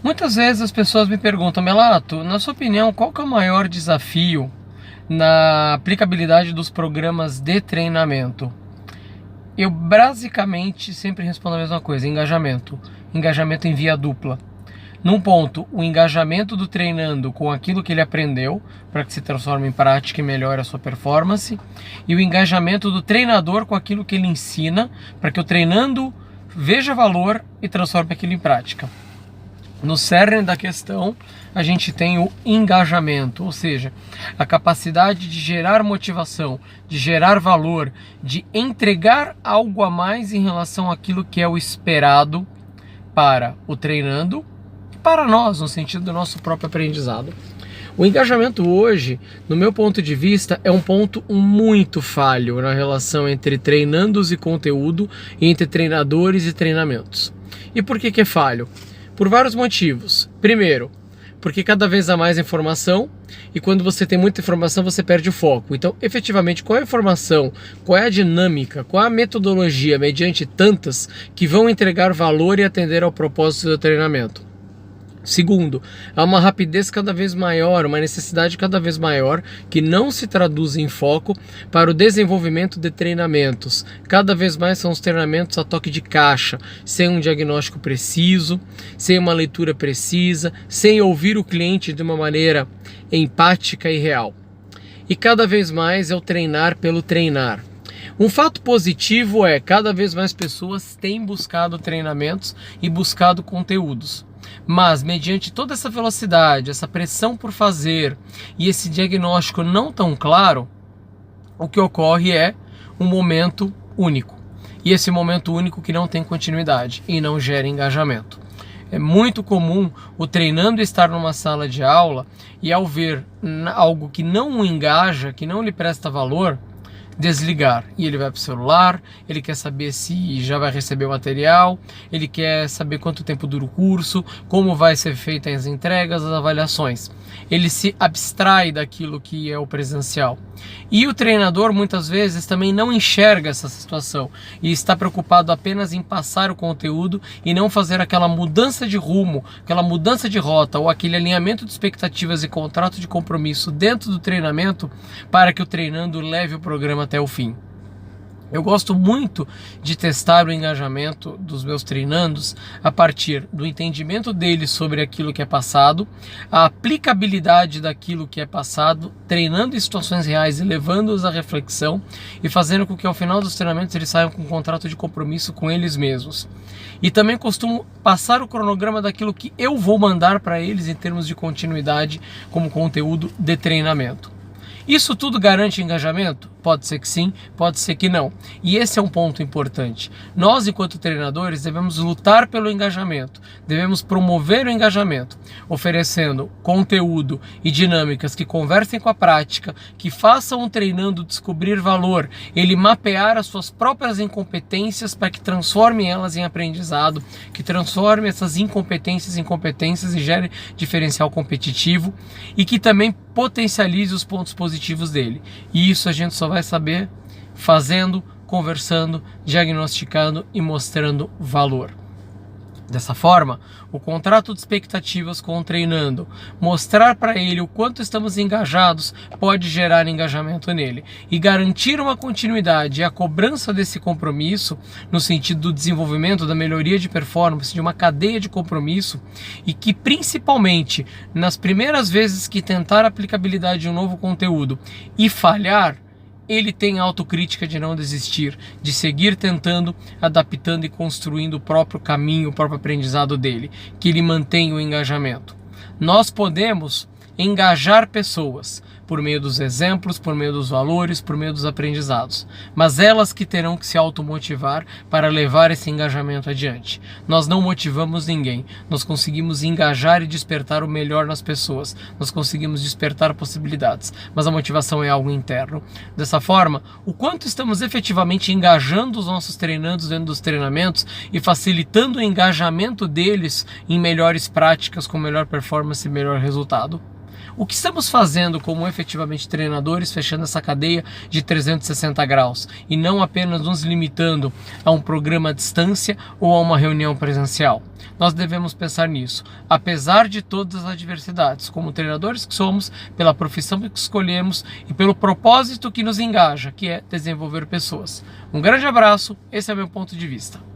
Muitas vezes as pessoas me perguntam: Melato, na sua opinião, qual que é o maior desafio na aplicabilidade dos programas de treinamento? Eu basicamente sempre respondo a mesma coisa: engajamento. Engajamento em via dupla. Num ponto, o engajamento do treinando com aquilo que ele aprendeu, para que se transforme em prática e melhore a sua performance, e o engajamento do treinador com aquilo que ele ensina, para que o treinando veja valor e transforme aquilo em prática. No cerne da questão, a gente tem o engajamento, ou seja, a capacidade de gerar motivação, de gerar valor, de entregar algo a mais em relação àquilo que é o esperado para o treinando e para nós, no sentido do nosso próprio aprendizado. O engajamento hoje, no meu ponto de vista, é um ponto muito falho na relação entre treinandos e conteúdo e entre treinadores e treinamentos. E por que é falho? Por vários motivos. Primeiro, porque cada vez há mais informação e quando você tem muita informação você perde o foco. Então, efetivamente, qual é a informação, qual é a dinâmica, qual é a metodologia mediante tantas que vão entregar valor e atender ao propósito do treinamento? Segundo, há uma rapidez cada vez maior, uma necessidade cada vez maior que não se traduz em foco para o desenvolvimento de treinamentos. Cada vez mais são os treinamentos a toque de caixa, sem um diagnóstico preciso, sem uma leitura precisa, sem ouvir o cliente de uma maneira empática e real. E cada vez mais é o treinar pelo treinar. Um fato positivo é cada vez mais pessoas têm buscado treinamentos e buscado conteúdos. Mas, mediante toda essa velocidade, essa pressão por fazer e esse diagnóstico não tão claro, o que ocorre é um momento único. E esse momento único que não tem continuidade e não gera engajamento. É muito comum o treinando estar numa sala de aula e ao ver algo que não o engaja, que não lhe presta valor, desligar, e ele vai para o celular, ele quer saber se já vai receber o material, ele quer saber quanto tempo dura o curso, como vai ser feitas as entregas, as avaliações. Ele se abstrai daquilo que é o presencial. E o treinador muitas vezes também não enxerga essa situação e está preocupado apenas em passar o conteúdo e não fazer aquela mudança de rumo, aquela mudança de rota ou aquele alinhamento de expectativas e contrato de compromisso dentro do treinamento para que o treinando leve o programa até o fim. Eu gosto muito de testar o engajamento dos meus treinandos a partir do entendimento deles sobre aquilo que é passado, a aplicabilidade daquilo que é passado, treinando em situações reais e levando-os à reflexão e fazendo com que ao final dos treinamentos eles saiam com um contrato de compromisso com eles mesmos. E também costumo passar o cronograma daquilo que eu vou mandar para eles em termos de continuidade como conteúdo de treinamento. Isso tudo garante engajamento? Pode ser que sim, pode ser que não. E esse é um ponto importante. Nós, enquanto treinadores, devemos lutar pelo engajamento, devemos promover o engajamento, oferecendo conteúdo e dinâmicas que conversem com a prática, que façam o treinando descobrir valor, ele mapear as suas próprias incompetências para que transforme elas em aprendizado, que transforme essas incompetências em competências e gere diferencial competitivo e que também potencialize os pontos positivos dele. E isso a gente só vai saber fazendo, conversando, diagnosticando e mostrando valor. Dessa forma, o contrato de expectativas com o treinando, mostrar para ele o quanto estamos engajados, pode gerar engajamento nele e garantir uma continuidade e a cobrança desse compromisso no sentido do desenvolvimento, da melhoria de performance, de uma cadeia de compromisso e que principalmente nas primeiras vezes que tentar a aplicabilidade de um novo conteúdo e falhar, ele tem autocrítica de não desistir, de seguir tentando, adaptando e construindo o próprio caminho, o próprio aprendizado dele, que ele mantenha o engajamento. Nós podemos engajar pessoas por meio dos exemplos, por meio dos valores, por meio dos aprendizados, mas elas que terão que se automotivar para levar esse engajamento adiante. Nós não motivamos ninguém, nós conseguimos engajar e despertar o melhor nas pessoas, nós conseguimos despertar possibilidades, mas a motivação é algo interno. Dessa forma, o quanto estamos efetivamente engajando os nossos treinandos dentro dos treinamentos e facilitando o engajamento deles em melhores práticas, com melhor performance e melhor resultado. O que estamos fazendo como efetivamente treinadores, fechando essa cadeia de 360 graus e não apenas nos limitando a um programa à distância ou a uma reunião presencial? nós devemos pensar nisso, apesar de todas as adversidades, como treinadores que somos, pela profissão que escolhemos e pelo propósito que nos engaja, que é desenvolver pessoas. Um grande abraço, esse é meu ponto de vista.